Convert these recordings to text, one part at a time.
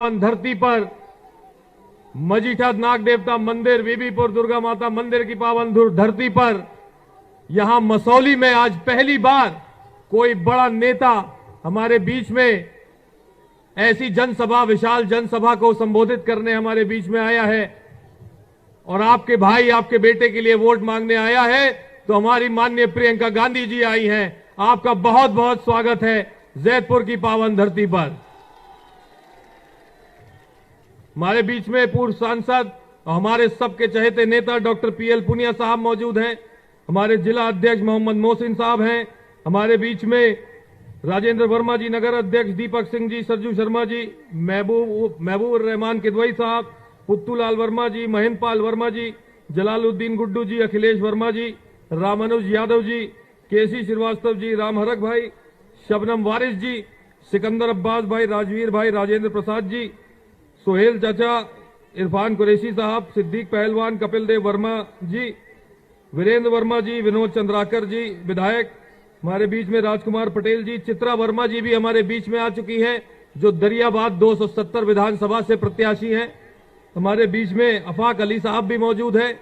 धरती पर मजीठा नाग देवता मंदिर, बीबीपुर दुर्गा माता मंदिर की पावन धरती पर यहां मसौली में आज पहली बार कोई बड़ा नेता हमारे बीच में ऐसी जनसभा, विशाल जनसभा को संबोधित करने हमारे बीच में आया है और आपके भाई, आपके बेटे के लिए वोट मांगने आया है। तो हमारी माननीय प्रियंका गांधी जी आई हैं। आपका बहुत बहुत स्वागत है जैतपुर की पावन धरती पर। हमारे बीच में पूर्व सांसद और हमारे सबके चहेते नेता डॉक्टर पीएल पुनिया साहब मौजूद हैं। हमारे जिला अध्यक्ष मोहम्मद मोहसिन साहब हैं। हमारे बीच में राजेंद्र वर्मा जी, नगर अध्यक्ष दीपक सिंह जी, सरजू शर्मा जी, महबूब रहमान किदवई साहब, पुत्तूलाल वर्मा जी, महेंद्र पाल वर्मा जी, जलालुद्दीन गुड्डू जी, अखिलेश वर्मा जी, रामानुज यादव जी, केसी श्रीवास्तव जी, राम हरक भाई, शबनम वारिस जी, सिकंदर अब्बास भाई, राजवीर भाई, राजेंद्र प्रसाद जी, सोहेल चाचा, इरफान कुरैशी साहब, सिद्दीक पहलवान, कपिल देव वर्मा जी, वीरेंद्र वर्मा जी, विनोद चंद्राकर जी विधायक, हमारे बीच में राजकुमार पटेल जी, चित्रा वर्मा जी भी हमारे बीच में आ चुकी हैं जो दरियाबाद 270 विधानसभा से प्रत्याशी हैं। हमारे बीच में अफाक अली साहब भी मौजूद है।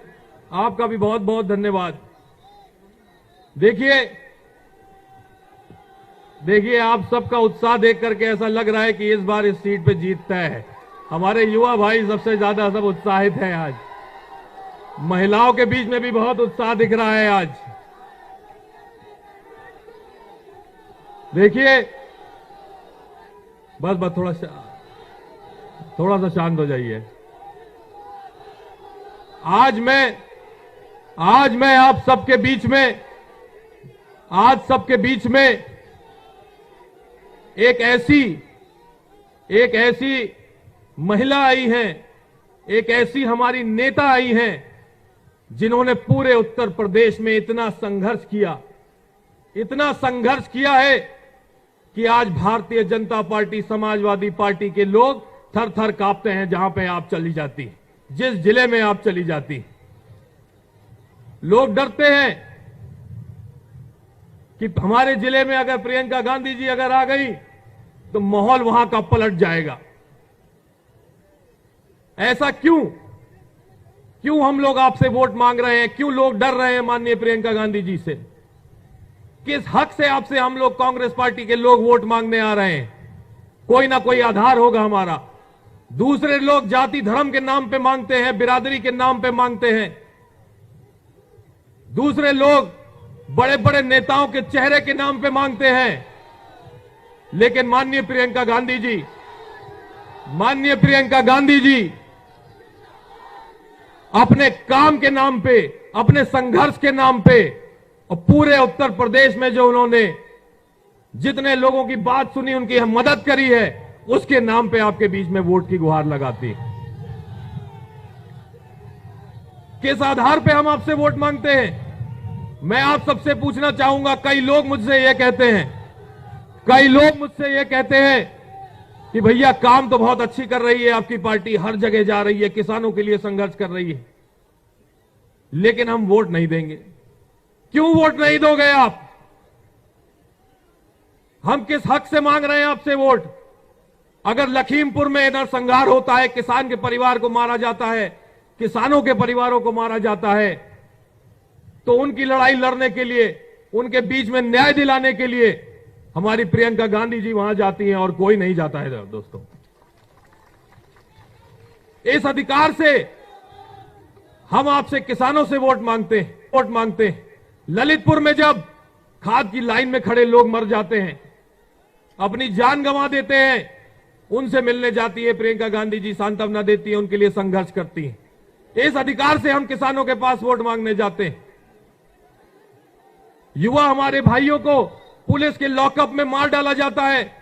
आपका भी बहुत बहुत धन्यवाद। देखिए आप सबका उत्साह देख करके ऐसा लग रहा है कि इस बार इस सीट पे जीत तय है। हमारे युवा भाई सबसे ज्यादा सब उत्साहित हैं आज। महिलाओं के बीच में भी बहुत उत्साह दिख रहा है आज। देखिए बस थोड़ा सा शांत हो जाइए। आज मैं आप सबके बीच में एक ऐसी महिला आई हैं, एक ऐसी हमारी नेता आई हैं जिन्होंने पूरे उत्तर प्रदेश में इतना संघर्ष किया है कि आज भारतीय जनता पार्टी, समाजवादी पार्टी के लोग थर थर कांपते हैं जहां पे आप चली जाती, जिस जिले में आप चली जाती। लोग डरते हैं कि हमारे जिले में अगर प्रियंका गांधी जी अगर आ गई तो माहौल वहां का पलट जाएगा। ऐसा क्यों हम लोग आपसे वोट मांग रहे हैं? क्यों लोग डर रहे हैं माननीय प्रियंका गांधी जी से? किस हक से आपसे हम लोग कांग्रेस पार्टी के लोग वोट मांगने आ रहे हैं? कोई ना कोई आधार होगा हमारा। दूसरे लोग जाति धर्म के नाम पे मांगते हैं, बिरादरी के नाम पे मांगते हैं। दूसरे लोग बड़े बड़े नेताओं के चेहरे के नाम पे मांगते हैं। लेकिन माननीय प्रियंका गांधी जी अपने काम के नाम पे, अपने संघर्ष के नाम पे और पूरे उत्तर प्रदेश में जो उन्होंने जितने लोगों की बात सुनी, उनकी मदद करी है, उसके नाम पे आपके बीच में वोट की गुहार लगाती। किस आधार पे हम आपसे वोट मांगते हैं? मैं आप सबसे पूछना चाहूंगा। कई लोग मुझसे ये कहते हैं कि भैया काम तो बहुत अच्छी कर रही है आपकी पार्टी, हर जगह जा रही है, किसानों के लिए संघर्ष कर रही है, लेकिन हम वोट नहीं देंगे। क्यों वोट नहीं दोगे आप? हम किस हक से मांग रहे हैं आपसे वोट? अगर लखीमपुर में नरसंहार होता है, किसान के परिवार को मारा जाता है, किसानों के परिवारों को मारा जाता है, तो उनकी लड़ाई लड़ने के लिए, उनके बीच में न्याय दिलाने के लिए हमारी प्रियंका गांधी जी वहां जाती हैं और कोई नहीं जाता है। दोस्तों, इस अधिकार से हम आपसे किसानों से वोट मांगते हैं। ललितपुर में जब खाद की लाइन में खड़े लोग मर जाते हैं, अपनी जान गंवा देते हैं, उनसे मिलने जाती है प्रियंका गांधी जी, सांत्वना देती है, उनके लिए संघर्ष करती है। इस अधिकार से हम किसानों के पास वोट मांगने जाते हैं। युवा हमारे भाइयों को पुलिस के लॉकअप में मार डाला जाता है,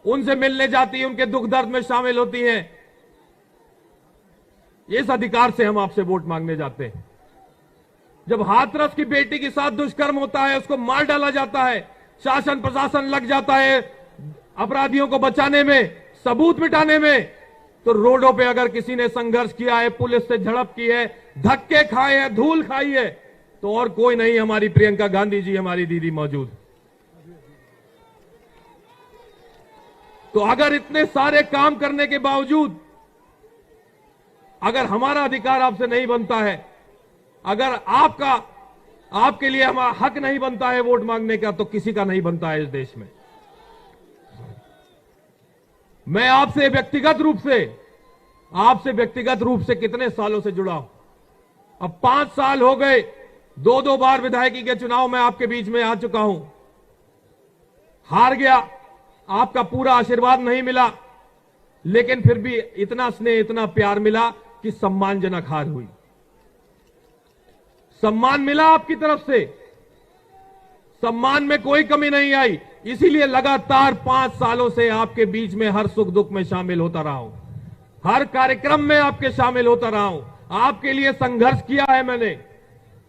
उनसे मिलने जाती है, उनके दुख दर्द में शामिल होती हैं। इस अधिकार से हम आपसे वोट मांगने जाते हैं। जब हाथरस की बेटी के साथ दुष्कर्म होता है, उसको मार डाला जाता है, शासन प्रशासन लग जाता है अपराधियों को बचाने में, सबूत मिटाने में, तो रोडों पे अगर किसी ने संघर्ष किया है, पुलिस से झड़प की है, धक्के खाए हैं, धूल खाई है, तो और कोई नहीं, हमारी प्रियंका गांधी जी, हमारी दीदी मौजूद। तो अगर इतने सारे काम करने के बावजूद अगर हमारा अधिकार आपसे नहीं बनता है, अगर आपके लिए हमारा हक नहीं बनता है वोट मांगने का, तो किसी का नहीं बनता है इस देश में। मैं आपसे व्यक्तिगत रूप से कितने सालों से जुड़ा हूं। अब 5 साल हो गए, 2 बार विधायकी के चुनाव में आपके बीच में आ चुका हूं। हार गया, आपका पूरा आशीर्वाद नहीं मिला, लेकिन फिर भी इतना स्नेह, इतना प्यार मिला कि सम्मानजनक हार हुई। सम्मान मिला आपकी तरफ से, सम्मान में कोई कमी नहीं आई। इसीलिए लगातार 5 सालों से आपके बीच में हर सुख दुख में शामिल होता रहा हूं, हर कार्यक्रम में आपके शामिल होता रहा हूं, आपके लिए संघर्ष किया है मैंने।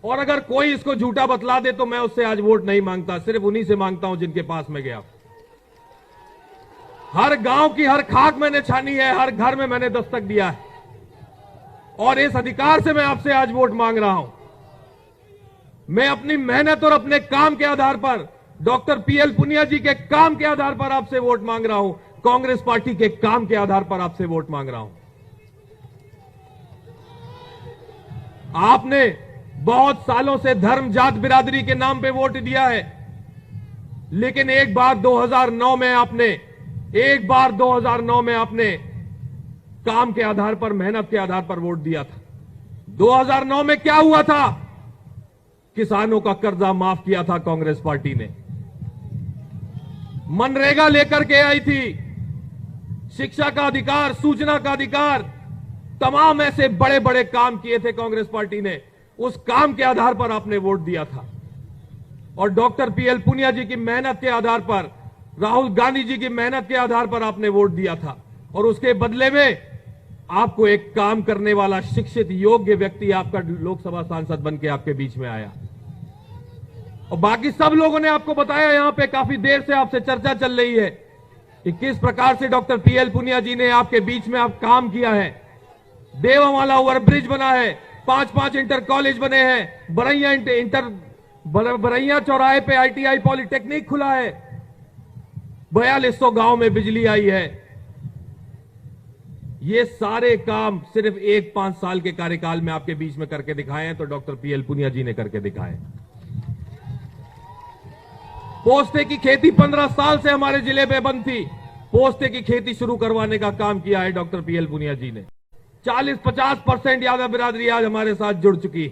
और अगर कोई इसको झूठा बतला दे तो मैं उससे आज वोट नहीं मांगता, सिर्फ उन्हीं से मांगता हूं जिनके पास मैं गया। हर गांव की हर खाक मैंने छानी है, हर घर में मैंने दस्तक दिया है, और इस अधिकार से मैं आपसे आज वोट मांग रहा हूं। मैं अपनी मेहनत और अपने काम के आधार पर, डॉक्टर पीएल पुनिया जी के काम के आधार पर आपसे वोट मांग रहा हूं, कांग्रेस पार्टी के काम के आधार पर आपसे वोट मांग रहा हूं। आपने बहुत सालों से धर्म जात बिरादरी के नाम पे वोट दिया है, लेकिन एक बार 2009 में आपने काम के आधार पर, मेहनत के आधार पर वोट दिया था। 2009 में क्या हुआ था? किसानों का कर्जा माफ किया था कांग्रेस पार्टी ने, मनरेगा लेकर के आई थी, शिक्षा का अधिकार, सूचना का अधिकार, तमाम ऐसे बड़े बड़े काम किए थे कांग्रेस पार्टी ने। उस काम के आधार पर आपने वोट दिया था, और डॉक्टर पीएल पुनिया जी की मेहनत के आधार पर, राहुल गांधी जी की मेहनत के आधार पर आपने वोट दिया था। और उसके बदले में आपको एक काम करने वाला, शिक्षित, योग्य व्यक्ति आपका लोकसभा सांसद बनकर आपके बीच में आया। और बाकी सब लोगों ने आपको बताया, यहां पे काफी देर से आपसे चर्चा चल रही है कि किस प्रकार से डॉक्टर पीएल पुनिया जी ने आपके बीच में आप काम किया है। देवावाला ओवरब्रिज बना है, 5 इंटर कॉलेज बने हैं, बरैया चौराहे पे ITI पॉलिटेक्निक खुला है, 4200 गांव में बिजली आई है। ये सारे काम सिर्फ 5 साल के कार्यकाल में आपके बीच में करके दिखाए हैं, तो डॉक्टर पीएल पुनिया जी ने करके दिखाए। पोस्ते की खेती 15 साल से हमारे जिले में बंद थी, पोस्ते की खेती शुरू करवाने का काम किया है डॉक्टर पीएल पुनिया जी ने। 40-50% यादव बिरादरी आज हमारे साथ जुड़ चुकी।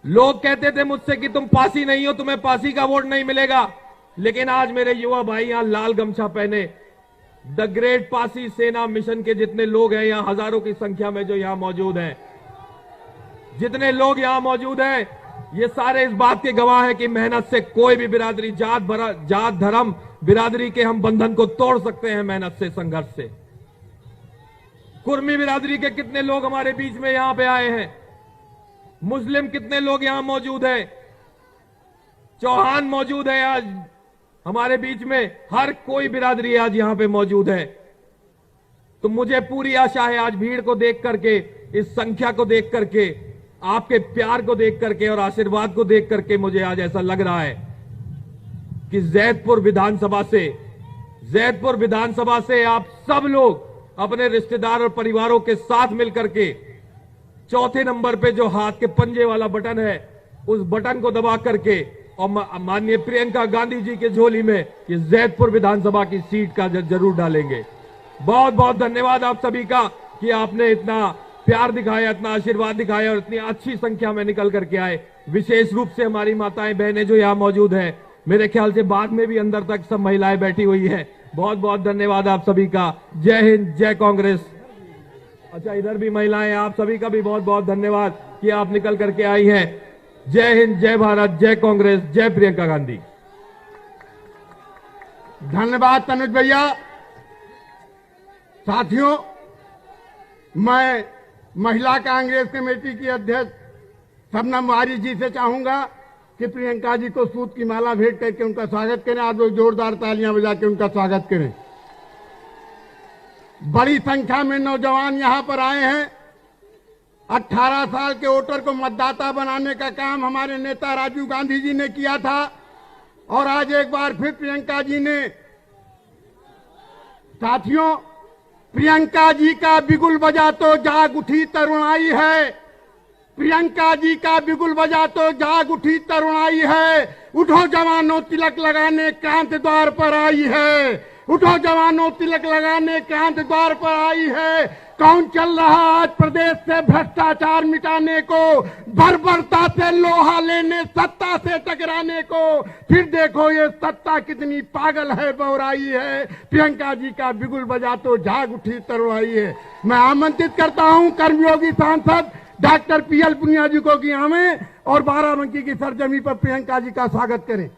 लोग कहते थे मुझसे कि तुम पासी नहीं हो, तुम्हें पासी का वोट नहीं मिलेगा, लेकिन आज मेरे युवा भाई यहां लाल गमछा पहने, द ग्रेट पासी सेना मिशन के जितने लोग हैं यहां, हजारों की संख्या में जो यहां मौजूद हैं, जितने लोग यहां मौजूद हैं, ये सारे इस बात के गवाह हैं कि मेहनत से कोई भी बिरादरी, जात धर्म बिरादरी के हम बंधन को तोड़ सकते हैं, मेहनत से, संघर्ष से। कुर्मी बिरादरी के कितने लोग हमारे बीच में यहां पे आए हैं, मुस्लिम कितने लोग यहां मौजूद हैं, चौहान मौजूद है आज हमारे बीच में, हर कोई बिरादरी आज यहां पे मौजूद है। तो मुझे पूरी आशा है आज भीड़ को देख करके, इस संख्या को देख करके, आपके प्यार को देख करके और आशीर्वाद को देख करके मुझे आज ऐसा लग रहा है कि जैदपुर विधानसभा से आप सब लोग अपने रिश्तेदार और परिवारों के साथ मिलकर के चौथे नंबर पे जो हाथ के पंजे वाला बटन है, उस बटन को दबा करके और माननीय प्रियंका गांधी जी के झोली में ये जैदपुर विधानसभा की सीट का जरूर डालेंगे। बहुत बहुत धन्यवाद आप सभी का कि आपने इतना प्यार दिखाया, इतना आशीर्वाद दिखाया और इतनी अच्छी संख्या में निकल करके आए। विशेष रूप से हमारी माताएं बहनें जो यहाँ मौजूद हैं, मेरे ख्याल से बाद में भी अंदर तक सब महिलाएं बैठी हुई हैं। बहुत बहुत धन्यवाद आप सभी का। जय हिंद, जय कांग्रेस। अच्छा, इधर भी महिलाएं, आप सभी का भी बहुत बहुत धन्यवाद कि आप निकल करके आई हैं। जय हिंद, जय भारत, जय कांग्रेस, जय प्रियंका गांधी। धन्यवाद तनुज भैया। साथियों, मैं महिला कांग्रेस कमेटी की अध्यक्ष शबनम वारिस जी से चाहूंगा कि प्रियंका जी को सूत की माला भेंट करके उनका स्वागत करें। आप लोग जोरदार तालियां बजा के उनका स्वागत करें। बड़ी संख्या में नौजवान यहां पर आए हैं। 18 साल के वोटर को मतदाता बनाने का काम हमारे नेता राजीव गांधी जी ने किया था, और आज एक बार फिर प्रियंका जी ने साथियों, प्रियंका जी का बिगुल बजा तो जाग उठी तरुणाई है। प्रियंका जी का बिगुल बजा तो जाग उठी तरुणाई है। उठो जवानों तिलक लगाने क्रांति द्वार पर आई है। उठो जवानों तिलक लगाने क्रांति द्वार पर आई है। कौन चल रहा आज प्रदेश से भ्रष्टाचार मिटाने को, बर्बरता से लोहा लेने, सत्ता से टकराने को। फिर देखो ये सत्ता कितनी पागल है, बौराई है। प्रियंका जी का बिगुल बजा तो जाग उठी तरुणाई है। मैं आमंत्रित करता हूं कर्मयोगी सांसद डॉक्टर पीएल पुनिया जी को कि हमें और बाराबंकी की सरजमी पर प्रियंका जी का स्वागत करें।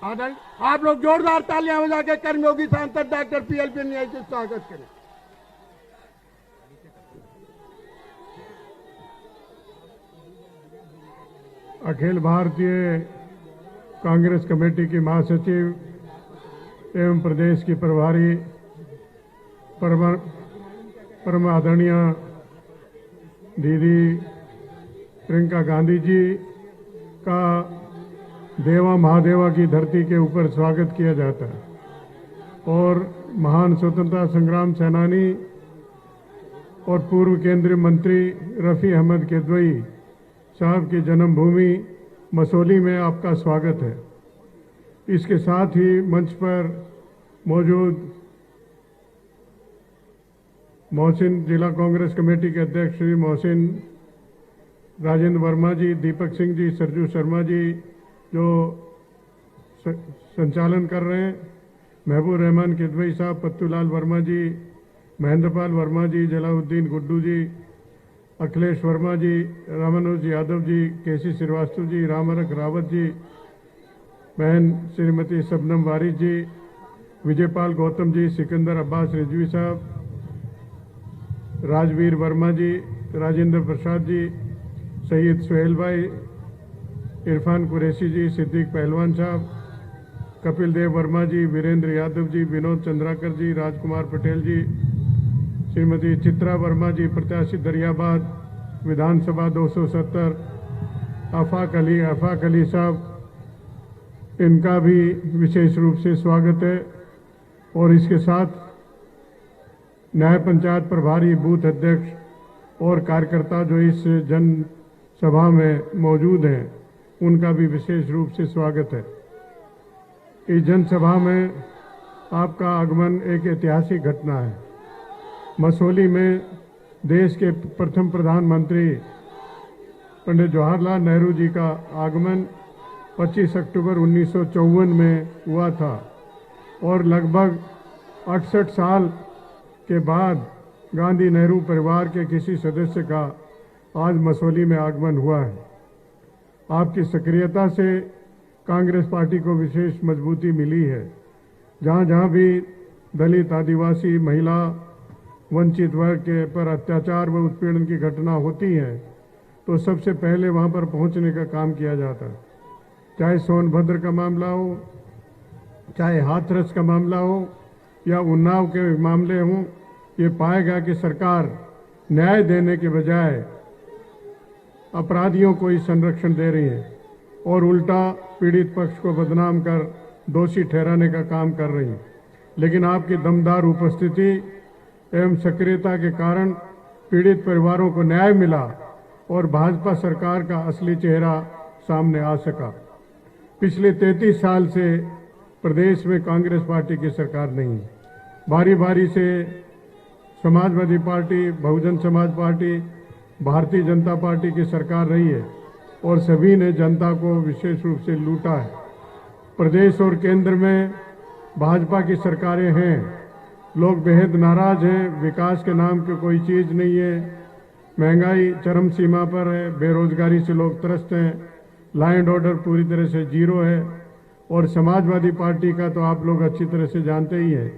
आप लोग जोरदार तालियां बजा के कर्मयोगी सांसद डॉक्टर पीएल पुनिया जी का स्वागत करें। अखिल भारतीय कांग्रेस कमेटी की महासचिव एवं प्रदेश की प्रभारी परम आदरणीय दीदी प्रियंका गांधी जी का देवा महादेवा की धरती के ऊपर स्वागत किया जाता है और महान स्वतंत्रता संग्राम सेनानी और पूर्व केंद्रीय मंत्री रफ़ी अहमद किदवई साहब की जन्मभूमि मसौली में आपका स्वागत है। इसके साथ ही मंच पर मौजूद मोहसिन जिला कांग्रेस कमेटी के अध्यक्ष श्री मोहसिन राजेंद्र वर्मा जी, दीपक सिंह जी, सरजू शर्मा जी जो संचालन कर रहे हैं, महबूब रहमान किदवई साहब, पत्तूलाल वर्मा जी, महेंद्रपाल वर्मा जी, जलाउद्दीन गुड्डू जी, अखिलेश वर्मा जी, रामानुज यादव जी, केसी श्रीवास्तव जी, रामरख रावत जी, बहन श्रीमती शबनम वारिस जी, विजयपाल गौतम जी, सिकंदर अब्बास रिजवी साहब, राजवीर वर्मा जी, राजेंद्र प्रसाद जी, सैयद सुहेल भाई, इरफान कुरैशी जी, सिद्दीक पहलवान साहब, कपिल देव वर्मा जी, वीरेंद्र यादव जी, विनोद चंद्राकर जी, राजकुमार पटेल जी, श्रीमती चित्रा वर्मा जी, प्रत्याशी दरियाबाद विधानसभा 270, आफाक अली साहब, इनका भी विशेष रूप से स्वागत है। और इसके साथ न्याय पंचायत प्रभारी, बूथ अध्यक्ष और कार्यकर्ता जो इस जन सभा में मौजूद हैं, उनका भी विशेष रूप से स्वागत है। इस जनसभा में आपका आगमन एक ऐतिहासिक घटना है। मसौली में देश के प्रथम प्रधानमंत्री पंडित जवाहरलाल नेहरू जी का आगमन 25 अक्टूबर 1954 में हुआ था और लगभग 68 साल के बाद गांधी नेहरू परिवार के किसी सदस्य का आज मसौली में आगमन हुआ है। आपकी सक्रियता से कांग्रेस पार्टी को विशेष मजबूती मिली है। जहां जहां भी दलित, आदिवासी, महिला, वंचित वर्ग के पर अत्याचार व उत्पीड़न की घटना होती है तो सबसे पहले वहां पर पहुंचने का काम किया जाता है। चाहे सोनभद्र का मामला हो, चाहे हाथरस का मामला हो या उन्नाव के मामले हों, ये पाएगा कि सरकार न्याय देने के बजाय अपराधियों को ही संरक्षण दे रही है और उल्टा पीड़ित पक्ष को बदनाम कर दोषी ठहराने का काम कर रही है। लेकिन आपकी दमदार उपस्थिति एवं सक्रियता के कारण पीड़ित परिवारों को न्याय मिला और भाजपा सरकार का असली चेहरा सामने आ सका। पिछले 33 साल से प्रदेश में कांग्रेस पार्टी की सरकार नहीं है। बारी बारी से Samajwadi party, Bahujan Samaj party, Bharatiya Janata party की सरकार रही है और सभी ने जनता को विशेष रूप से लूटा है। प्रदेश और केंद्र में भाजपा की सरकारें हैं, लोग बेहद नाराज हैं। विकास के नाम की कोई चीज नहीं है, महंगाई चरम सीमा पर है, बेरोजगारी से लोग त्रस्त हैं, लॉ एंड ऑर्डर पूरी तरह से जीरो है। और समाजवादी पार्टी का तो आप लोग अच्छी तरह से जानते ही हैं,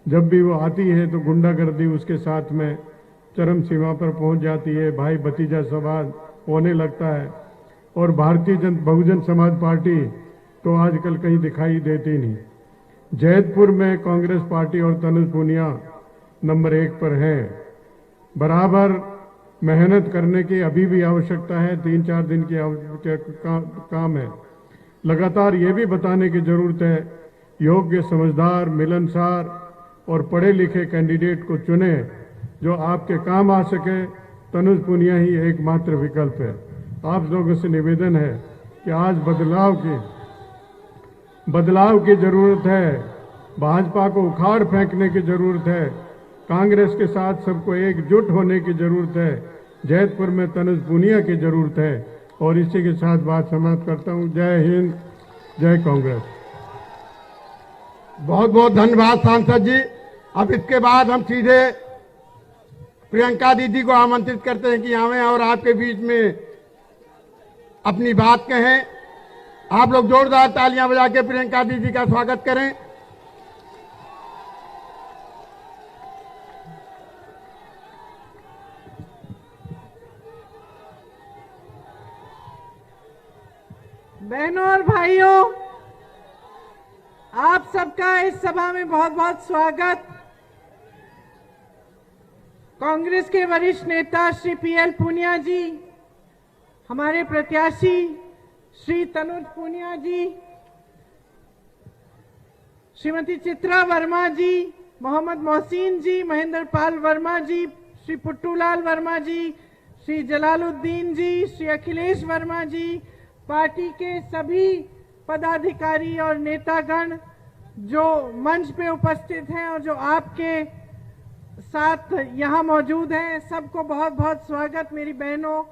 जब भी वो आती है तो गुंडागर्दी उसके साथ में चरम सीमा पर पहुंच जाती है, भाई भतीजा संवाद होने लगता है। और भारतीय बहुजन समाज पार्टी तो आजकल कहीं दिखाई देती नहीं। जैतपुर में कांग्रेस पार्टी और तनुज पुनिया नंबर 1 पर है। बराबर मेहनत करने की अभी भी आवश्यकता है, 3-4 दिन की काम है। लगातार ये भी बताने की जरूरत है, योग्य, समझदार, मिलनसार और पढ़े लिखे कैंडिडेट को चुने जो आपके काम आ सके। तनुज पुनिया ही एकमात्र विकल्प है। आप लोगों से निवेदन है कि आज बदलाव की जरूरत है। भाजपा को उखाड़ फेंकने की जरूरत है। कांग्रेस के साथ सबको एकजुट होने की जरूरत है। जैतपुर में तनुज पुनिया की जरूरत है। और इसी के साथ बात समाप्त करता हूं। जय हिंद, जय कांग्रेस। बहुत बहुत धन्यवाद सांसद जी। अब इसके बाद हम सीधे प्रियंका दीदी को आमंत्रित करते हैं कि आवें और आपके बीच में अपनी बात कहें। आप लोग जोरदार तालियां बजा के प्रियंका दीदी का स्वागत करें। बहनों और भाइयों, आप सबका इस सभा में बहुत बहुत स्वागत। कांग्रेस के वरिष्ठ नेता श्री पीएल पुनिया जी, हमारे प्रत्याशी श्री तनुज पुनिया जी, श्रीमती चित्रा वर्मा जी, मोहम्मद मोहसिन जी, महेंद्र पाल वर्मा जी, श्री पुट्टूलाल वर्मा जी, श्री जलालुद्दीन जी, श्री अखिलेश वर्मा जी, पार्टी के सभी पदाधिकारी और नेतागण जो मंच पे उपस्थित हैं और जो आपके साथ यहाँ मौजूद हैं, सबको बहुत बहुत स्वागत। मेरी बहनों,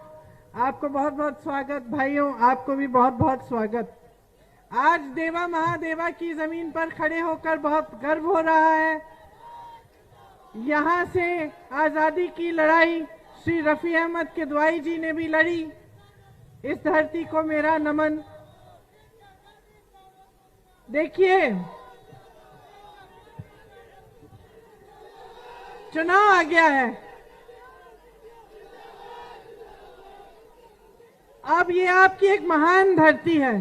आपको बहुत बहुत स्वागत। भाइयों, आपको भी बहुत बहुत स्वागत। आज देवा महादेवा की जमीन पर खड़े होकर बहुत गर्व हो रहा है। यहाँ से आजादी की लड़ाई श्री रफी अहमद किदवाई जी ने भी लड़ी। इस धरती को मेरा नमन। देखिए, चुनाव आ गया है। अब ये आपकी एक महान धरती है,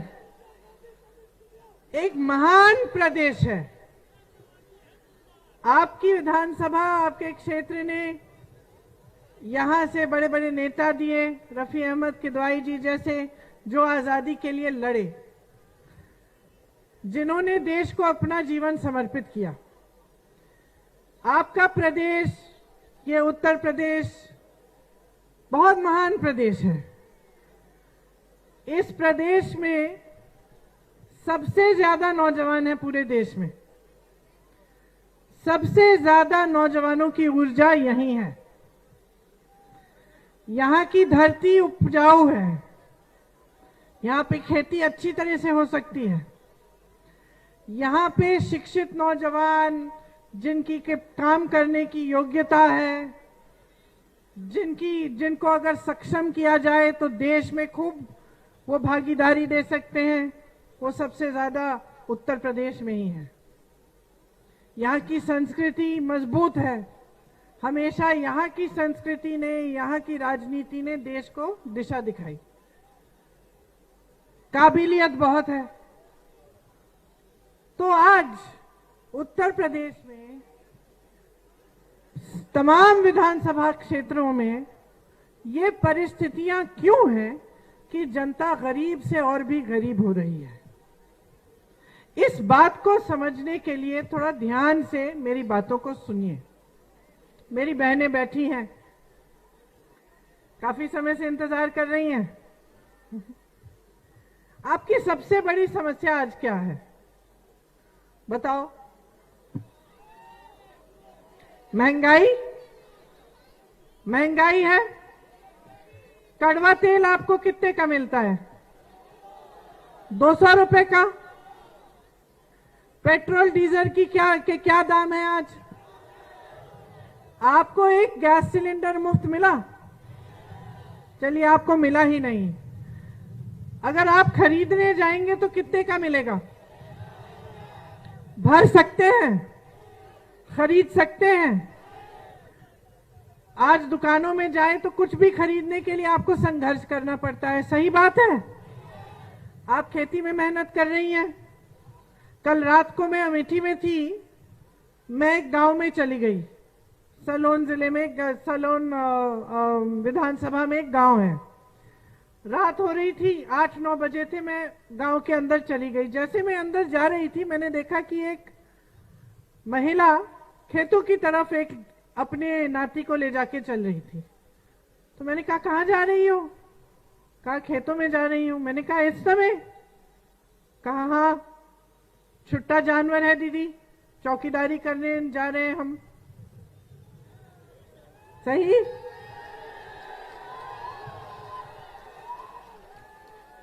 एक महान प्रदेश है। आपकी विधानसभा, आपके क्षेत्र ने यहां से बड़े बड़े नेता दिए, रफी अहमद किदवाई जी जैसे, जो आजादी के लिए लड़े, जिन्होंने देश को अपना जीवन समर्पित किया। आपका प्रदेश, ये उत्तर प्रदेश, बहुत महान प्रदेश है। इस प्रदेश में सबसे ज्यादा नौजवान है पूरे देश में। सबसे ज्यादा नौजवानों की ऊर्जा यहीं है। यहाँ की धरती उपजाऊ है। यहाँ पे खेती अच्छी तरह से हो सकती है। यहाँ पे शिक्षित नौजवान, जिनकी के काम करने की योग्यता है, जिनको अगर सक्षम किया जाए तो देश में खूब वो भागीदारी दे सकते हैं, वो सबसे ज्यादा उत्तर प्रदेश में ही है। यहाँ की संस्कृति मजबूत है। हमेशा यहाँ की संस्कृति ने, यहाँ की राजनीति ने देश को दिशा दिखाई। काबिलियत बहुत है। तो आज उत्तर प्रदेश में तमाम विधानसभा क्षेत्रों में ये परिस्थितियां क्यों हैं कि जनता गरीब से और भी गरीब हो रही है। इस बात को समझने के लिए थोड़ा ध्यान से मेरी बातों को सुनिए। मेरी बहनें बैठी हैं, काफी समय से इंतजार कर रही हैं। आपकी सबसे बड़ी समस्या आज क्या है बताओ? महंगाई। महंगाई है। कड़वा तेल आपको कितने का मिलता है? 200 रुपए का। पेट्रोल डीजल की क्या दाम है आज? आपको एक गैस सिलेंडर मुफ्त मिला? चलिए, आपको मिला ही नहीं। अगर आप खरीदने जाएंगे तो कितने का मिलेगा? भर सकते हैं, खरीद सकते हैं। आज दुकानों में जाए तो कुछ भी खरीदने के लिए आपको संघर्ष करना पड़ता है। सही बात है। आप खेती में मेहनत कर रही हैं। कल रात को मैं अमेठी में थी। मैं एक गांव में चली गई। सलोन जिले में, सलोन विधानसभा में एक गांव है। रात हो रही थी, 8-9 बजे थे। मैं गांव के अंदर चली गई। जैसे मैं अंदर जा रही थी, मैंने देखा कि एक महिला खेतों की तरफ एक अपने नाती को ले जाके चल रही थी। तो मैंने कहा कहाँ जा रही हो? कहा खेतों में जा रही हूं। मैंने कहा इस समय? कहा हाँ, छुट्टा जानवर है दीदी, चौकीदारी करने जा रहे हैं हम। सही?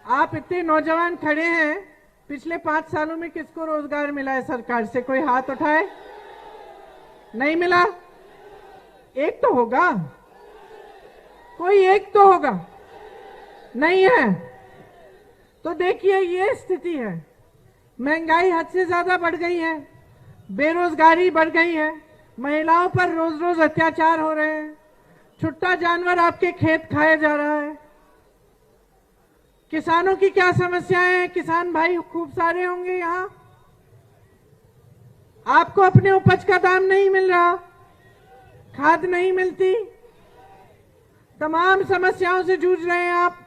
आप इतने नौजवान खड़े हैं, पिछले 5 सालों में किसको रोजगार मिला है सरकार से? कोई हाथ उठाए। नहीं मिला? एक तो होगा, कोई एक तो होगा। नहीं है तो देखिए ये स्थिति है। महंगाई हद से ज्यादा बढ़ गई है, बेरोजगारी बढ़ गई है, महिलाओं पर रोज रोज अत्याचार हो रहे हैं, छुट्टा जानवर आपके खेत खाया जा रहा है। किसानों की क्या समस्याएं हैं? किसान भाई खूब सारे होंगे यहां। आपको अपने उपज का दाम नहीं मिल रहा, खाद नहीं मिलती, तमाम समस्याओं से जूझ रहे हैं आप।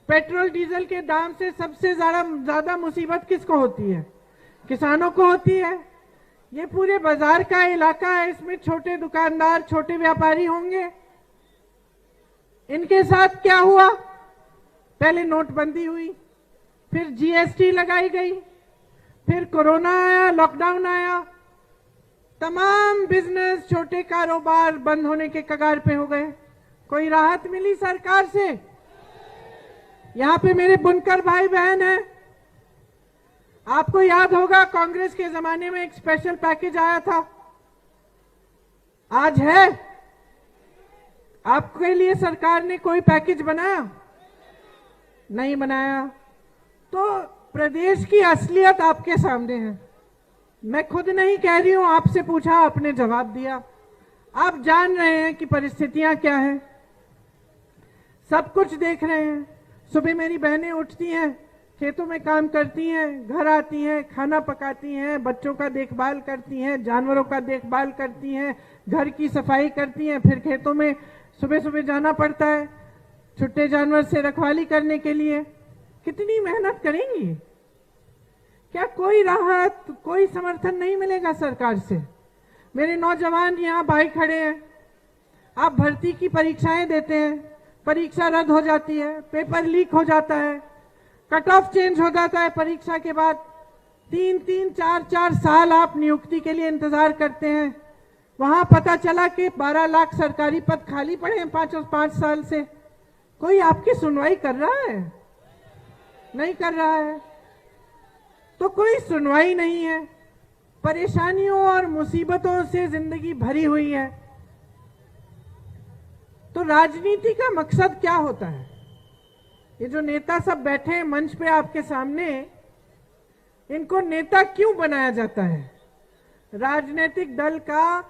पेट्रोल डीजल के दाम से सबसे ज्यादा मुसीबत किसको होती है? किसानों को होती है। ये पूरे बाजार का इलाका है, इसमें छोटे दुकानदार, छोटे व्यापारी होंगे। इनके साथ क्या हुआ? पहले नोटबंदी हुई, फिर जीएसटी लगाई गई, फिर कोरोना आया, लॉकडाउन आया, तमाम बिजनेस, छोटे कारोबार बंद होने के कगार पे हो गए। कोई राहत मिली सरकार से? यहां पे मेरे बुनकर भाई बहन हैं, आपको याद होगा कांग्रेस के जमाने में एक स्पेशल पैकेज आया था। आज है? आपके लिए सरकार ने कोई पैकेज बनाया? नहीं बनाया। तो प्रदेश की असलियत आपके सामने है। मैं खुद नहीं कह रही हूं, आपसे पूछा, आपने जवाब दिया। आप जान रहे हैं कि परिस्थितियां क्या हैं, सब कुछ देख रहे हैं। सुबह मेरी बहनें उठती हैं, खेतों में काम करती हैं, घर आती हैं, खाना पकाती हैं, बच्चों का देखभाल करती हैं, जानवरों का देखभाल करती हैं, घर की सफाई करती हैं, फिर खेतों में सुबह सुबह जाना पड़ता है छुट्टे जानवर से रखवाली करने के लिए। कितनी मेहनत करेंगी? क्या कोई राहत, कोई समर्थन नहीं मिलेगा सरकार से? मेरे नौजवान यहाँ भाई खड़े हैं, आप भर्ती की परीक्षाएं देते हैं, परीक्षा रद्द हो जाती है, पेपर लीक हो जाता है, कट ऑफ चेंज हो जाता है परीक्षा के बाद, 3-3, 4-4 साल आप नियुक्ति के लिए इंतजार करते हैं। वहां पता चला कि 12 लाख सरकारी पद खाली पड़े हैं 5 साल से। कोई आपकी सुनवाई कर रहा है? नहीं कर रहा है। तो कोई सुनवाई नहीं है, परेशानियों और मुसीबतों से जिंदगी भरी हुई है। तो राजनीति का मकसद क्या होता है? ये जो नेता सब बैठे हैं मंच पे आपके सामने, इनको नेता क्यों बनाया जाता है? राजनीतिक दल का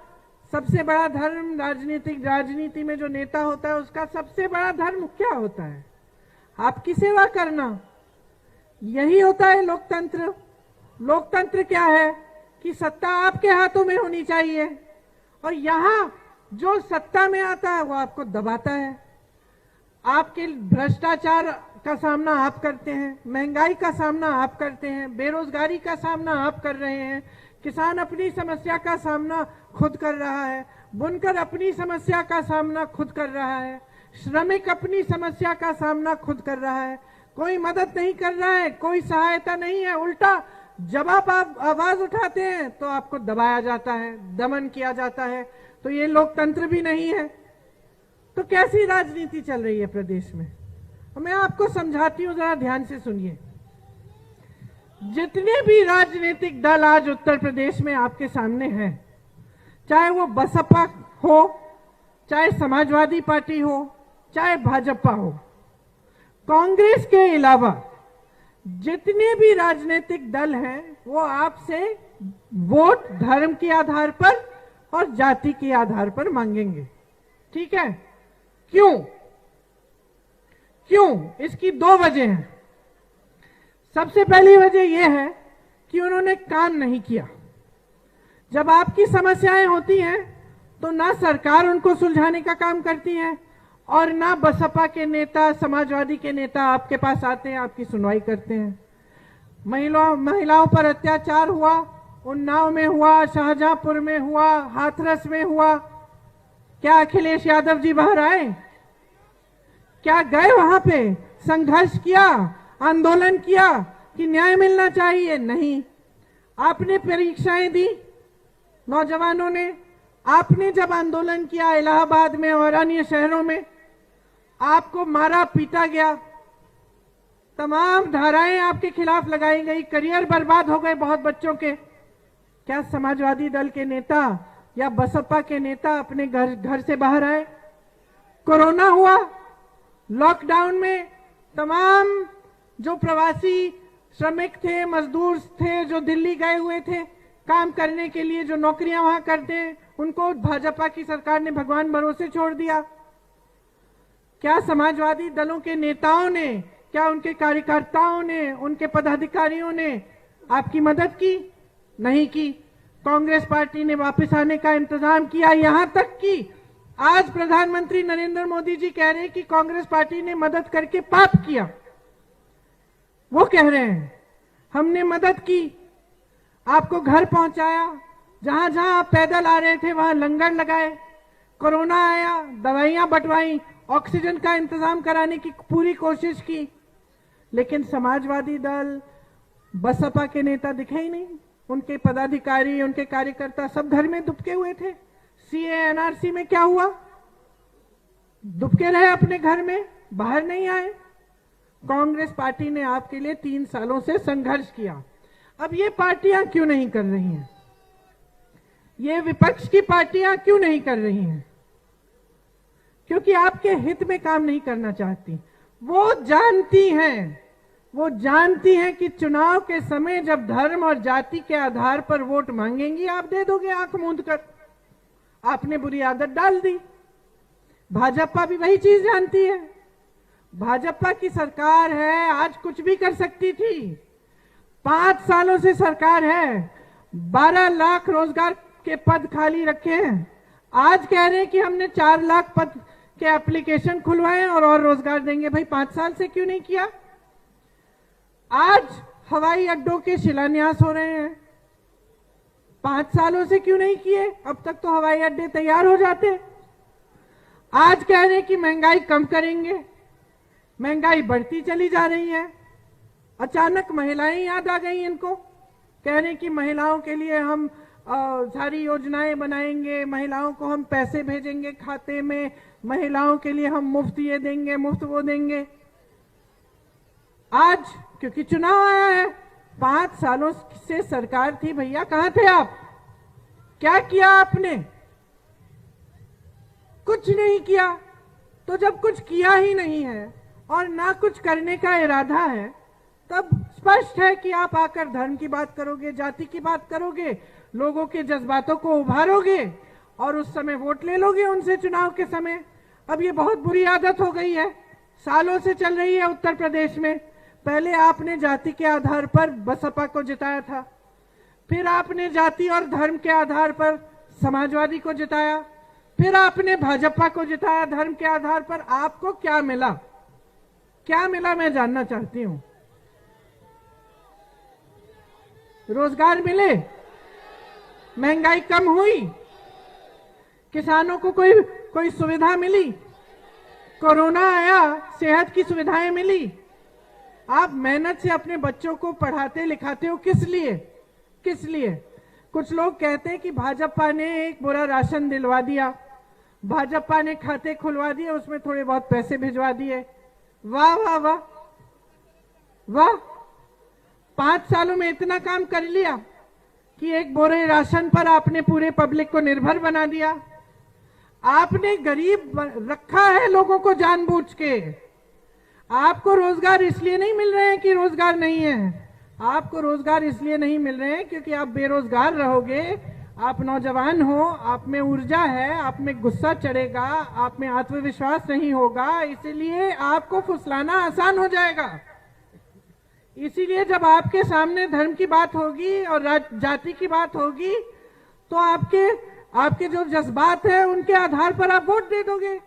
सबसे बड़ा धर्म, राजनीति में जो नेता होता है उसका सबसे बड़ा धर्म क्या होता है? आपकी सेवा करना। यही होता है लोकतंत्र। लोकतंत्र क्या है कि सत्ता आपके हाथों में होनी चाहिए, और यहां जो सत्ता में आता है वो आपको दबाता है। आपके भ्रष्टाचार का सामना आप करते हैं, महंगाई का सामना आप करते हैं, बेरोजगारी का सामना आप कर रहे हैं, किसान अपनी समस्या का सामना खुद कर रहा है, बुनकर अपनी समस्या का सामना खुद कर रहा है, श्रमिक अपनी समस्या का सामना खुद कर रहा है। कोई मदद नहीं कर रहा है, कोई सहायता नहीं है, उल्टा जब आप आवाज उठाते हैं तो आपको दबाया जाता है, दमन किया जाता है। तो ये लोकतंत्र भी नहीं है। तो कैसी राजनीति चल रही है प्रदेश में? मैं आपको समझाती हूं, जरा ध्यान से सुनिए। जितने भी राजनीतिक दल आज उत्तर प्रदेश में आपके सामने हैं, चाहे वो बसपा हो, चाहे समाजवादी पार्टी हो, चाहे भाजपा हो, कांग्रेस के अलावा जितने भी राजनीतिक दल हैं वो आपसे वोट धर्म के आधार पर और जाति के आधार पर मांगेंगे। ठीक है? क्यों? इसकी 2 वजह हैं। सबसे पहली वजह यह है कि उन्होंने काम नहीं किया। जब आपकी समस्याएं होती हैं तो ना सरकार उनको सुलझाने का काम करती है, और ना बसपा के नेता, समाजवादी के नेता आपके पास आते हैं, आपकी सुनवाई करते हैं। महिलाओं पर अत्याचार हुआ, उन्नाव में हुआ, शाहजहांपुर में हुआ, हाथरस में हुआ। क्या अखिलेश यादव जी बाहर आए? क्या गए वहां पे? संघर्ष किया, आंदोलन किया कि न्याय मिलना चाहिए? नहीं। आपने परीक्षाएं दी नौजवानों ने, आपने जब आंदोलन किया इलाहाबाद में और अन्य शहरों में, आपको मारा पीटा गया, तमाम धाराएं आपके खिलाफ लगाई गई, करियर बर्बाद हो गए बहुत बच्चों के। क्या समाजवादी दल के नेता या बसपा के नेता अपने घर से बाहर आए? कोरोना हुआ, लॉकडाउन में तमाम जो प्रवासी श्रमिक थे, मजदूर थे, जो दिल्ली गए हुए थे काम करने के लिए, जो नौकरियां वहां करते हैं, उनको भाजपा की सरकार ने भगवान भरोसे छोड़ दिया। क्या समाजवादी दलों के नेताओं ने, क्या उनके कार्यकर्ताओं ने, उनके पदाधिकारियों ने आपकी मदद की? नहीं की। कांग्रेस पार्टी ने वापस आने का इंतजाम किया, यहां तक कि आज प्रधानमंत्री नरेंद्र मोदी जी कह रहे हैं कि कांग्रेस पार्टी ने मदद करके पाप किया। वो कह रहे हैं हमने मदद की, आपको घर पहुंचाया, जहां जहां आप पैदल आ रहे थे वहां लंगर लगाए, कोरोना आया, दवाइयां बंटवाई, ऑक्सीजन का इंतजाम कराने की पूरी कोशिश की, लेकिन समाजवादी दल, बसपा के नेता दिखे ही नहीं। उनके पदाधिकारी, उनके कार्यकर्ता सब घर में दुबके हुए थे। सीए एनआरसी में क्या हुआ? दुबके रहे अपने घर में, बाहर नहीं आए। कांग्रेस पार्टी ने आपके लिए 3 सालों से संघर्ष किया। अब ये पार्टियां क्यों नहीं कर रही हैं? ये विपक्ष की पार्टियां क्यों नहीं कर रही हैं? क्योंकि आपके हित में काम नहीं करना चाहती। वो जानती हैं कि चुनाव के समय जब धर्म और जाति के आधार पर वोट मांगेंगी, आप दे दोगे आंख मूंद कर। आपने बुरी आदत डाल दी। भाजपा भी वही चीज जानती है। भाजपा की सरकार है, आज कुछ भी कर सकती थी। 5 सालों से सरकार है, 12 लाख रोजगार के पद खाली रखे हैं। आज कह रहे हैं कि हमने 4 लाख पद के एप्लीकेशन खुलवाए और रोजगार देंगे। भाई 5 साल से क्यों नहीं किया? आज हवाई अड्डों के शिलान्यास हो रहे हैं, 5 सालों से क्यों नहीं किए? अब तक तो हवाई अड्डे तैयार हो जाते। आज कह रहे हैं कि महंगाई कम करेंगे, महंगाई बढ़ती चली जा रही है। अचानक महिलाएं याद आ गई इनको, कह रहे हैं कि महिलाओं के लिए हम सारी योजनाएं बनाएंगे, महिलाओं को हम पैसे भेजेंगे खाते में, महिलाओं के लिए हम मुफ्त ये देंगे, मुफ्त वो देंगे। आज क्योंकि चुनाव आया है, 5 सालों से सरकार थी, भैया कहां थे आप? क्या किया आपने? कुछ नहीं किया। तो जब कुछ किया ही नहीं है और ना कुछ करने का इरादा है, तब स्पष्ट है कि आप आकर धर्म की बात करोगे, जाति की बात करोगे, लोगों के जज्बातों को उभारोगे और उस समय वोट ले लोगे उनसे चुनाव के समय। अब ये बहुत बुरी आदत हो गई है, सालों से चल रही है उत्तर प्रदेश में। पहले आपने जाति के आधार पर बसपा को जिताया था, फिर आपने जाति और धर्म के आधार पर समाजवादी को जिताया, फिर आपने भाजपा को जिताया धर्म के आधार पर। आपको क्या मिला? क्या मिला मैं जानना चाहती हूं। रोजगार मिले, महंगाई कम हुई, किसानों को कोई सुविधा मिली, कोरोना आया, सेहत की सुविधाएं मिली। आप मेहनत से अपने बच्चों को पढ़ाते लिखाते हो, किस लिए? किस लिए? कुछ लोग कहते हैं कि भाजपा ने एक बुरा राशन दिलवा दिया, भाजपा ने खाते खुलवा दिए, उसमें थोड़े बहुत पैसे भिजवा दिए। वाह वाह वाह वाह, 5 सालों में इतना काम कर लिया कि एक बोरे राशन पर आपने पूरे पब्लिक को निर्भर बना दिया। आपने गरीब रखा है लोगों को जानबूझ के। आपको रोजगार इसलिए नहीं मिल रहे हैं कि रोजगार नहीं है, आपको रोजगार इसलिए नहीं मिल रहे हैं क्योंकि आप बेरोजगार रहोगे। आप नौजवान हो, आप में ऊर्जा है, आप में गुस्सा चढ़ेगा, आप में आत्मविश्वास नहीं होगा, इसलिए आपको फुसलाना आसान हो जाएगा। इसीलिए जब आपके सामने धर्म की बात होगी और जाति की बात होगी तो आपके जो जज्बात है उनके आधार पर आप वोट दे दोगे।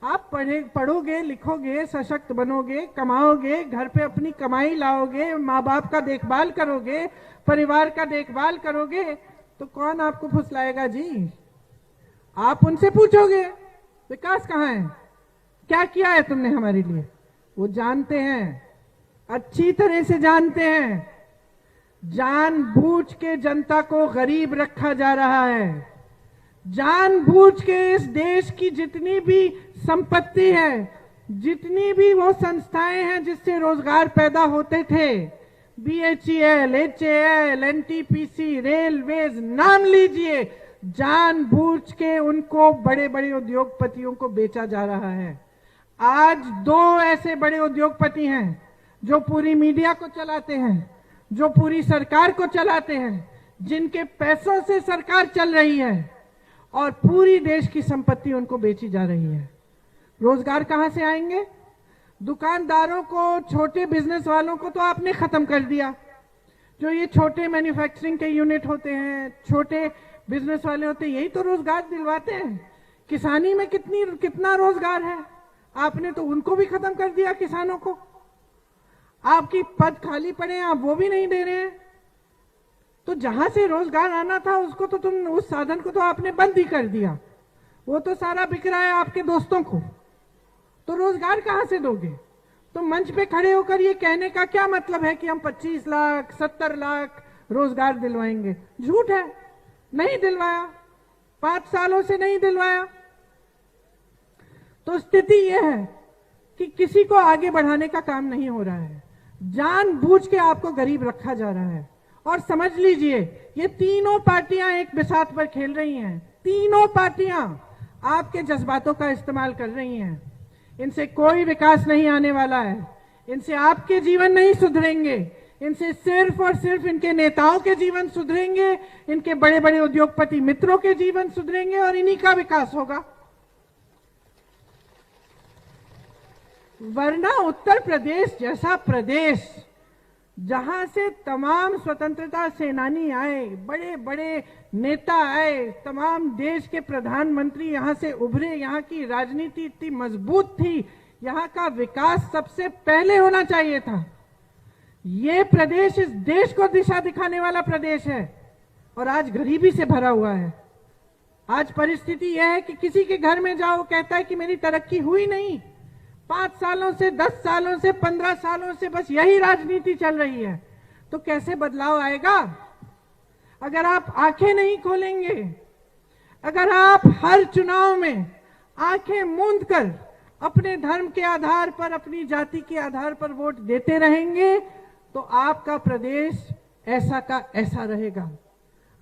आप पढ़ोगे, लिखोगे, सशक्त बनोगे, कमाओगे, घर पे अपनी कमाई लाओगे, माँ बाप का देखभाल करोगे, परिवार का देखभाल करोगे, तो कौन आपको फुसलाएगा जी? आप उनसे पूछोगे विकास कहाँ है, क्या किया है तुमने हमारे लिए? वो जानते हैं, अच्छी तरह से जानते हैं। जानबूझ के जनता को गरीब रखा जा रहा है। जानबूझ के इस देश की जितनी भी संपत्ति है, जितनी भी वो संस्थाएं हैं जिससे रोजगार पैदा होते थे, BHEL, HAL, NTPC, रेलवेज, नाम लीजिए, जानबूझ के उनको बड़े बड़े उद्योगपतियों को बेचा जा रहा है। आज 2 ऐसे बड़े उद्योगपति हैं जो पूरी मीडिया को चलाते हैं, जो पूरी सरकार को चलाते हैं, जिनके पैसों से सरकार चल रही है और पूरी देश की संपत्ति उनको बेची जा रही है। रोजगार कहां से आएंगे? दुकानदारों को, छोटे बिजनेस वालों को तो आपने खत्म कर दिया। जो ये छोटे मैन्युफैक्चरिंग के यूनिट होते हैं, छोटे बिजनेस वाले होते हैं, यही तो रोजगार दिलवाते हैं। किसानी में कितना रोजगार है, आपने तो उनको भी खत्म कर दिया। किसानों को आपकी पद खाली पड़े हैं, आप वो भी नहीं दे रहे हैं। तो जहां से रोजगार आना था उसको तो तुम, उस साधन को तो आपने बंद ही कर दिया। वो तो सारा बिक रहा है आपके दोस्तों को। तो रोजगार कहां से दोगे? तो मंच पे खड़े होकर ये कहने का क्या मतलब है कि हम 25 लाख 70 लाख रोजगार दिलवाएंगे? झूठ है, नहीं दिलवाया, 5 सालों से नहीं दिलवाया। तो स्थिति यह है कि किसी को आगे बढ़ाने का काम नहीं हो रहा है। जानबूझ के आपको गरीब रखा जा रहा है। और समझ लीजिए, ये तीनों पार्टियां एक बिसात पर खेल रही हैं। तीनों पार्टियां आपके जज्बातों का इस्तेमाल कर रही हैं। इनसे कोई विकास नहीं आने वाला है। इनसे आपके जीवन नहीं सुधरेंगे। इनसे सिर्फ और सिर्फ इनके नेताओं के जीवन सुधरेंगे, इनके बड़े बड़े उद्योगपति मित्रों के जीवन सुधरेंगे और इन्हीं का विकास होगा। वरना उत्तर प्रदेश जैसा प्रदेश, जहां से तमाम स्वतंत्रता सेनानी आए, बड़े बड़े नेता आए, तमाम देश के प्रधानमंत्री यहां से उभरे, यहां की राजनीति इतनी मजबूत थी, यहां का विकास सबसे पहले होना चाहिए था। ये प्रदेश इस देश को दिशा दिखाने वाला प्रदेश है और आज गरीबी से भरा हुआ है। आज परिस्थिति यह है कि किसी के घर में जाओ, कहता है कि मेरी तरक्की हुई नहीं। 5 सालों से, 10 सालों से, 15 सालों से बस यही राजनीति चल रही है। तो कैसे बदलाव आएगा? अगर आप आंखें नहीं खोलेंगे, अगर आप हर चुनाव में आंखें मूंद कर अपने धर्म के आधार पर, अपनी जाति के आधार पर वोट देते रहेंगे, तो आपका प्रदेश ऐसा का ऐसा रहेगा।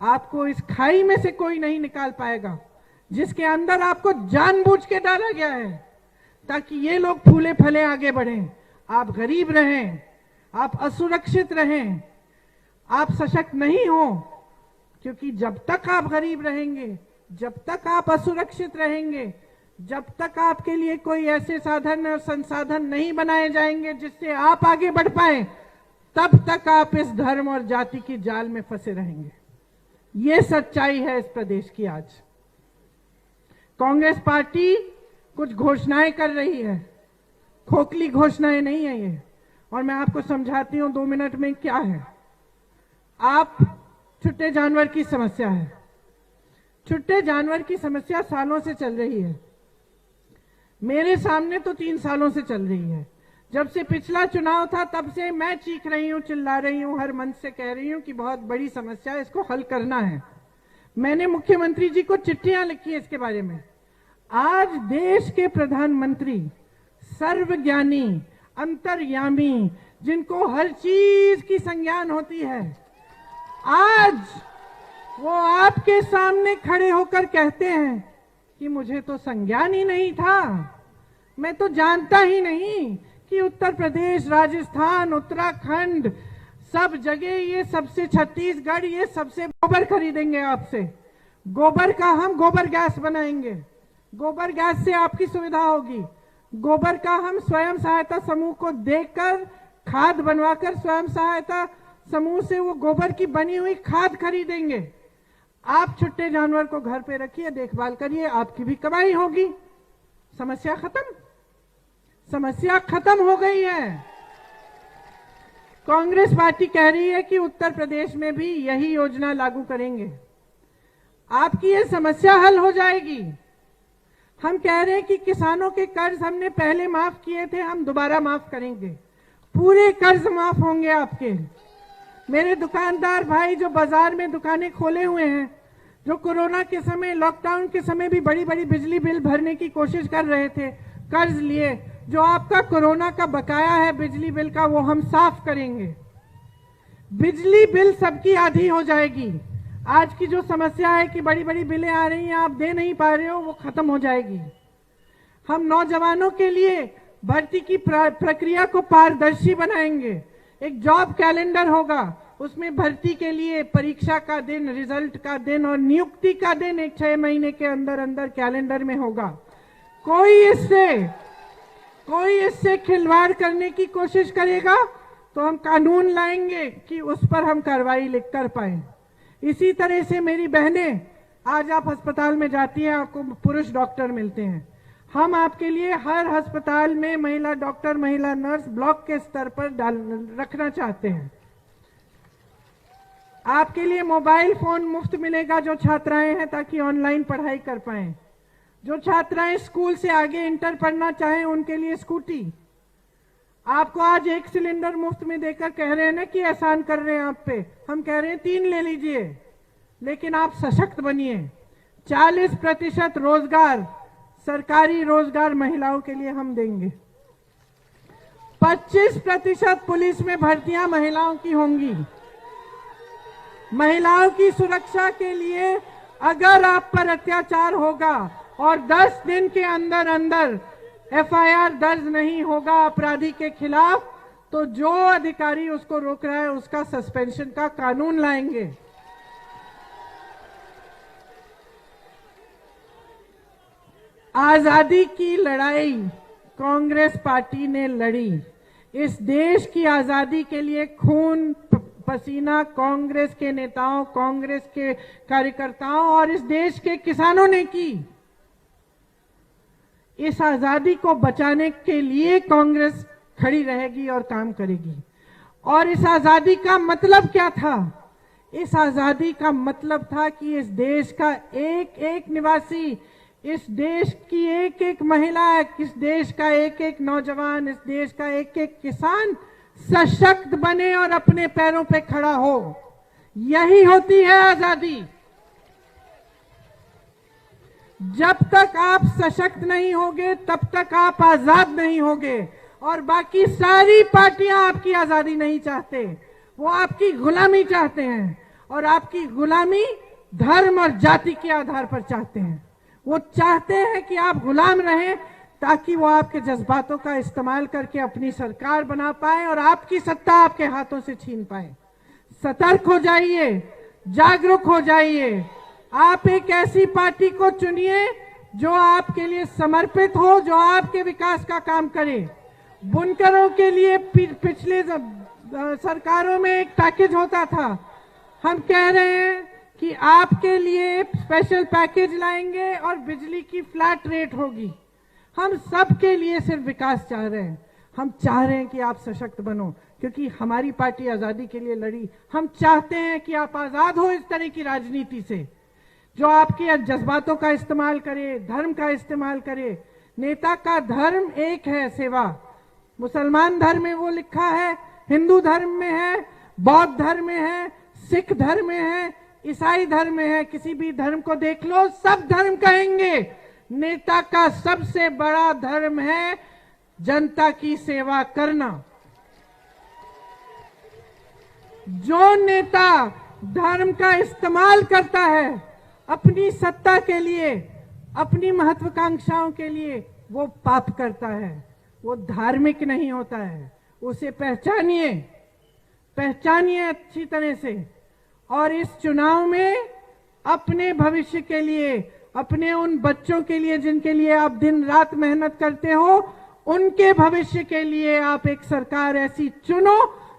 आपको इस खाई में से कोई नहीं निकाल पाएगा जिसके अंदर आपको जानबूझ के डाला गया है ताकि ये लोग फूले फले आगे बढ़ें, आप गरीब रहें, आप असुरक्षित रहें, आप सशक्त नहीं हो। क्योंकि जब तक आप गरीब रहेंगे, जब तक आप असुरक्षित रहेंगे, जब तक आपके लिए कोई ऐसे साधन और संसाधन नहीं बनाए जाएंगे जिससे आप आगे बढ़ पाए, तब तक आप इस धर्म और जाति की जाल में फंसे रहेंगे। ये सच्चाई है इस प्रदेश की। आज कांग्रेस पार्टी कुछ घोषणाएं कर रही है, खोखली घोषणाएं नहीं है ये। और मैं आपको समझाती हूं 2 मिनट में क्या है। आप छुट्टे जानवर की समस्या है। छुट्टे जानवर की समस्या सालों से चल रही है। मेरे सामने तो 3 सालों से चल रही है। जब से पिछला चुनाव था तब से मैं चीख रही हूं, चिल्ला रही हूं, हर मंच से कह रही हूं कि बहुत बड़ी समस्या है, इसको हल करना है। मैंने मुख्यमंत्री जी को चिट्ठियां लिखी है इसके बारे में। आज देश के प्रधानमंत्री, सर्वज्ञानी, अंतर्यामी, जिनको हर चीज की संज्ञान होती है, आज वो आपके सामने खड़े होकर कहते हैं कि मुझे तो संज्ञान ही नहीं था, मैं तो जानता ही नहीं कि उत्तर प्रदेश, राजस्थान, उत्तराखंड, सब जगह ये सबसे, छत्तीसगढ़, ये सबसे गोबर खरीदेंगे आपसे। गोबर का हम गोबर गैस बनाएंगे। गोबर गैस से आपकी सुविधा होगी। गोबर का हम स्वयं सहायता समूह को देकर खाद बनवाकर स्वयं सहायता समूह से वो गोबर की बनी हुई खाद खरीदेंगे। आप छुट्टे जानवर को घर पे रखिए, देखभाल करिए, आपकी भी कमाई होगी। समस्या खत्म, समस्या खत्म हो गई है। कांग्रेस पार्टी कह रही है कि उत्तर प्रदेश में भी यही योजना लागू करेंगे, आपकी ये समस्या हल हो जाएगी। हम कह रहे हैं कि किसानों के कर्ज हमने पहले माफ किए थे, हम दोबारा माफ करेंगे, पूरे कर्ज माफ होंगे आपके। मेरे दुकानदार भाई जो बाजार में दुकानें खोले हुए हैं, जो कोरोना के समय, लॉकडाउन के समय भी बड़ी बड़ी बिजली बिल भरने की कोशिश कर रहे थे, कर्ज लिए, जो आपका कोरोना का बकाया है बिजली बिल का, वो हम साफ करेंगे। बिजली बिल सबकी आधी हो जाएगी। आज की जो समस्या है कि बड़ी बड़ी बिलें आ रही हैं, आप दे नहीं पा रहे हो, वो खत्म हो जाएगी। हम नौजवानों के लिए भर्ती की प्रक्रिया को पारदर्शी बनाएंगे। एक जॉब कैलेंडर होगा, उसमें भर्ती के लिए परीक्षा का दिन, रिजल्ट का दिन और नियुक्ति का दिन एक 6 महीने के अंदर अंदर कैलेंडर में होगा। कोई इससे खिलवाड़ करने की कोशिश करेगा तो हम कानून लाएंगे कि उस पर हम कार्रवाई लिख कर पाए। इसी तरह से मेरी बहनें, आज आप अस्पताल में जाती हैं, आपको पुरुष डॉक्टर मिलते हैं, हम आपके लिए हर अस्पताल में महिला डॉक्टर, महिला नर्स ब्लॉक के स्तर पर रखना चाहते हैं। आपके लिए मोबाइल फोन मुफ्त मिलेगा जो छात्राएं हैं, ताकि ऑनलाइन पढ़ाई कर पाएं। जो छात्राएं स्कूल से आगे इंटर पढ़ना चाहें, उनके लिए स्कूटी। आपको आज 1 सिलेंडर मुफ्त में देकर कह रहे हैं ना कि एहसान कर रहे हैं आप पे, हम कह रहे हैं 3 ले लीजिए, लेकिन आप सशक्त बनिए। 40% रोजगार, सरकारी रोजगार महिलाओं के लिए हम देंगे। 25% पुलिस में भर्तियां महिलाओं की होंगी। महिलाओं की सुरक्षा के लिए अगर आप पर अत्याचार होगा और 10 दिन के अंदर अंदर FIR दर्ज नहीं होगा अपराधी के खिलाफ, तो जो अधिकारी उसको रोक रहा है उसका सस्पेंशन का कानून लाएंगे। आजादी की लड़ाई कांग्रेस पार्टी ने लड़ी। इस देश की आजादी के लिए खून पसीना कांग्रेस के नेताओं, कांग्रेस के कार्यकर्ताओं और इस देश के किसानों ने की। इस आजादी को बचाने के लिए कांग्रेस खड़ी रहेगी और काम करेगी। और इस आजादी का मतलब क्या था? इस आजादी का मतलब था कि इस देश का एक एक निवासी, इस देश की एक एक महिला, इस देश का एक एक नौजवान, इस देश का एक एक किसान सशक्त बने और अपने पैरों पे खड़ा हो। यही होती है आजादी। जब तक आप सशक्त नहीं होगे तब तक आप आजाद नहीं होगे। और बाकी सारी पार्टियां आपकी आजादी नहीं चाहते, वो आपकी गुलामी चाहते हैं। और आपकी गुलामी धर्म और जाति के आधार पर चाहते हैं। वो चाहते हैं कि आप गुलाम रहें ताकि वो आपके जज्बातों का इस्तेमाल करके अपनी सरकार बना पाए और आपकी सत्ता आपके हाथों से छीन पाए। सतर्क हो जाइए, जागरूक हो जाइए। आप एक ऐसी पार्टी को चुनिए जो आपके लिए समर्पित हो, जो आपके विकास का काम करे। बुनकरों के लिए पिछले सरकारों में एक पैकेज होता था, हम कह रहे हैं कि आपके लिए स्पेशल पैकेज लाएंगे और बिजली की फ्लैट रेट होगी। हम सबके लिए सिर्फ विकास चाह रहे हैं। हम चाह रहे हैं कि आप सशक्त बनो, क्योंकि हमारी पार्टी आजादी के लिए लड़ी। हम चाहते हैं कि आप आजाद हो इस तरह की राजनीति से, जो आपके जज्बातों का इस्तेमाल करे, धर्म का इस्तेमाल करे। नेता का धर्म एक है, सेवा। मुसलमान धर्म में वो लिखा है, हिंदू धर्म में है, बौद्ध धर्म में है, सिख धर्म में है, ईसाई धर्म में है। किसी भी धर्म को देख लो, सब धर्म कहेंगे नेता का सबसे बड़ा धर्म है जनता की सेवा करना। जो नेता धर्म का इस्तेमाल करता है अपनी सत्ता के लिए, अपनी महत्वाकांक्षाओं के लिए, वो पाप करता है, वो धार्मिक नहीं होता है। उसे पहचानिए, पहचानिए अच्छी तरह से। और इस चुनाव में अपने भविष्य के लिए, अपने उन बच्चों के लिए जिनके लिए आप दिन रात मेहनत करते हो, उनके भविष्य के लिए आप एक सरकार ऐसी चुनो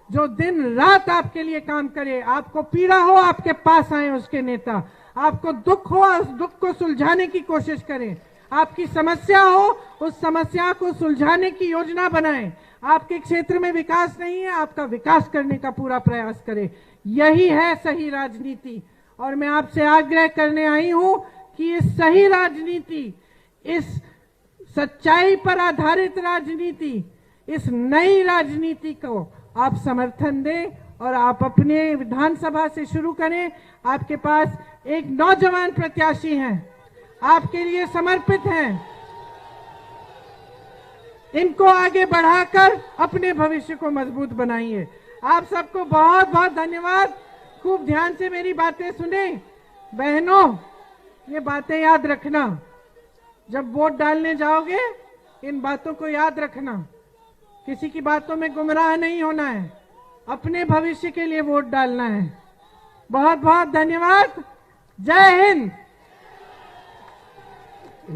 जो दिन रात आपके लिए काम करे। आपको पीड़ा हो, आपके पास आए उसके नेता। आपको दुख हो, उस दुख को सुलझाने की कोशिश करें। आपकी समस्या हो, उस समस्या को सुलझाने की योजना बनाएं। आपके क्षेत्र में विकास नहीं है, आपका विकास करने का पूरा प्रयास करें। यही है सही राजनीति। और मैं आपसे आग्रह करने आई हूं कि इस सही राजनीति, इस सच्चाई पर आधारित राजनीति, इस नई राजनीति को आप समर्थन दें और आप अपने विधानसभा से शुरू करें। आपके पास एक नौजवान प्रत्याशी हैं, आपके लिए समर्पित हैं। इनको आगे बढ़ाकर अपने भविष्य को मजबूत बनाइए। आप सबको बहुत बहुत धन्यवाद। खूब ध्यान से मेरी बातें सुने। बहनों, ये बातें याद रखना, जब वोट डालने जाओगे इन बातों को याद रखना। किसी की बातों में गुमराह नहीं होना है, अपने भविष्य के लिए वोट डालना है। बहुत बहुत धन्यवाद। जय हिंद।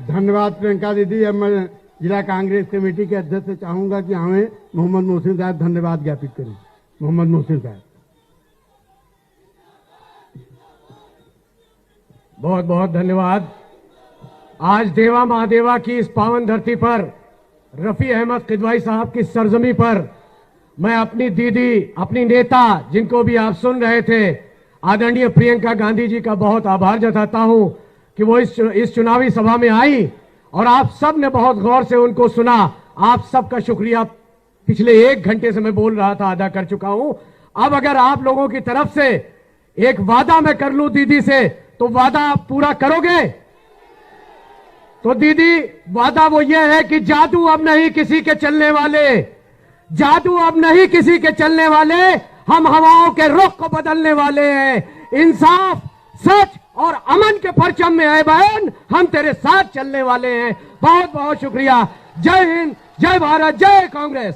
धन्यवाद प्रियंका दीदी। अब मैं जिला कांग्रेस कमेटी के अध्यक्ष से चाहूंगा कि हमें मोहम्मद मोहसिन साहब धन्यवाद ज्ञापित करें। मोहम्मद मोहसिन साहब। बहुत बहुत धन्यवाद। आज देवा महादेवा की इस पावन धरती पर, रफी अहमद किदवाई साहब की सरजमी पर मैं अपनी दीदी, अपनी नेता, जिनको भी आप सुन रहे थे, आदरणीय प्रियंका गांधी जी का बहुत आभार जताता हूं कि वो इस चुनावी सभा में आई और आप सब ने बहुत गौर से उनको सुना। आप सबका शुक्रिया। पिछले 1 घंटे से मैं बोल रहा था, अदा कर चुका हूं। अब अगर आप लोगों की तरफ से एक वादा मैं कर लूं दीदी से, तो वादा आप पूरा करोगे? तो दीदी, वादा वो ये है कि जादू अब नहीं किसी के चलने वाले, जादू अब नहीं किसी के चलने वाले, हम हवाओं के रुख को बदलने वाले हैं। इंसाफ, सच और अमन के परचम में है बहन, हम तेरे साथ चलने वाले हैं। बहुत बहुत शुक्रिया। जय हिंद, जय भारत, जय कांग्रेस।